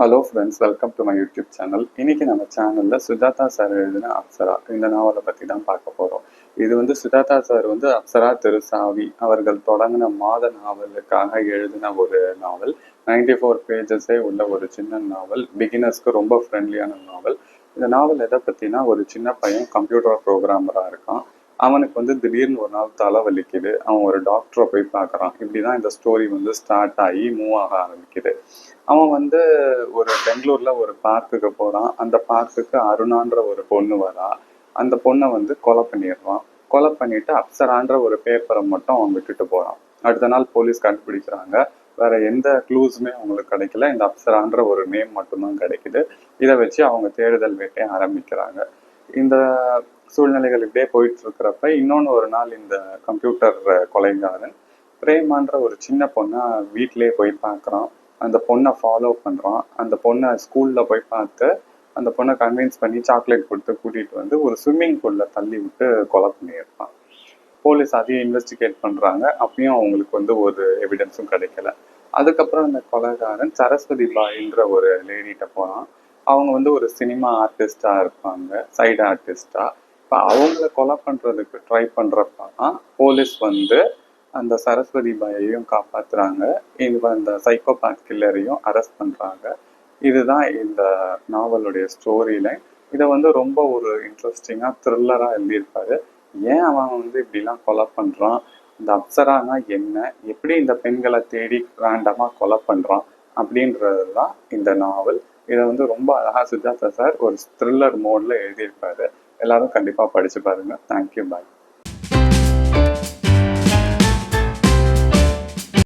Hello friends, welcome to my YouTube channel. இன்னைக்கு நம்ம சேனலில் சுஜாதா சார் எழுதின அப்சரா இந்த நாவலை பற்றி தான் பார்க்க போகிறோம். இது வந்து சுஜாதா சார் வந்து அப்சரா திருசாவி அவர்கள் தொடங்கின மாத நாவலுக்காக எழுதின ஒரு நாவல். 94 பேஜஸே உள்ள ஒரு சின்ன நாவல். பிகினர்ஸ்க்கு ரொம்ப ஃப்ரெண்ட்லியான நாவல். இந்த நாவல் எதை பற்றினா, ஒரு சின்ன பையன் கம்ப்யூட்டர் ப்ரோக்ராமராக இருக்கான். அவனுக்கு வந்து திடீர்னு ஒரு நாள் தலை வலிக்குது. அவன் ஒரு டாக்டரை போய் பார்க்குறான். இப்படிதான் இந்த ஸ்டோரி வந்து ஸ்டார்ட் ஆகி மூவ் ஆக ஆரம்பிக்குது. அவன் வந்து ஒரு பெங்களூர்ல ஒரு பார்க்குக்கு போறான். அந்த பார்க்குக்கு அருணான்ற ஒரு பொண்ணு வரா. அந்த பொண்ணை வந்து கொலை பண்ணிடுறான். கொலை பண்ணிட்டு அப்சரான்ற ஒரு பேப்பரை மட்டும் அவன் விட்டுட்டு போறான். அடுத்த நாள் போலீஸ் கண்டுபிடிக்கிறாங்க. வேற எந்த க்ளூஸுமே அவங்களுக்கு கிடைக்கல. இந்த அப்சரான்ற ஒரு நேம் மட்டும்தான் கிடைக்குது. இதை வச்சு அவங்க தேடுதல் வேட்டையை ஆரம்பிக்கிறாங்க. இந்த சூழ்நிலைகள் இப்படியே போயிட்டு இருக்கிறப்ப இன்னொன்று ஒரு நாள் இந்த கம்ப்யூட்டர் கொலைகாரன் பிரேமான்ற ஒரு சின்ன பொண்ணை வீட்டிலேயே போய் பார்க்குறான். அந்த பொண்ணை ஃபாலோ பண்ணுறான். அந்த பொண்ணை ஸ்கூலில் போய் பார்த்து அந்த பொண்ணை கன்வின்ஸ் பண்ணி சாக்லேட் கொடுத்து கூட்டிகிட்டு வந்து ஒரு ஸ்விம்மிங் பூலில் தள்ளி விட்டு கொலை பண்ணியிருப்பான். போலீஸ் அதையும் இன்வெஸ்டிகேட் பண்ணுறாங்க. அப்பயும் அவங்களுக்கு வந்து ஒரு எவிடன்ஸும் கிடைக்கல. அதுக்கப்புறம் அந்த கொலைகாரன் சரஸ்வதி பாயின்ற ஒரு லேடிகிட்ட போகிறான். அவங்க வந்து ஒரு சினிமா ஆர்டிஸ்டாக இருப்பாங்க, சைடு ஆர்டிஸ்டாக. இப்போ அவங்கள கொலை பண்ணுறதுக்கு ட்ரை பண்ணுறப்ப தான் போலீஸ் வந்து அந்த சரஸ்வதி பாயையும் காப்பாத்துறாங்க. அந்த சைக்கோபாத் கில்லரையும் அரெஸ்ட் பண்றாங்க. இதுதான் இந்த நாவலுடைய ஸ்டோரி லைன். இதை வந்து ரொம்ப ஒரு இன்ட்ரெஸ்டிங்கா த்ரில்லரா எழுதியிருப்பாரு. ஏன் அவன் வந்து இப்படிலாம் கொலை பண்றான், இந்த அப்சரானா என்ன, எப்படி இந்த பெண்களை தேடி ரேண்டமா கொலை பண்றான் அப்படின்றது தான் இந்த நாவல். இதை வந்து ரொம்ப அழகா சுஜாதா சார் ஒரு த்ரில்லர் மோட்ல எழுதியிருப்பாரு. எல்லாரும் கண்டிப்பா படிச்சு பாருங்க. தேங்க்யூ, பாய்.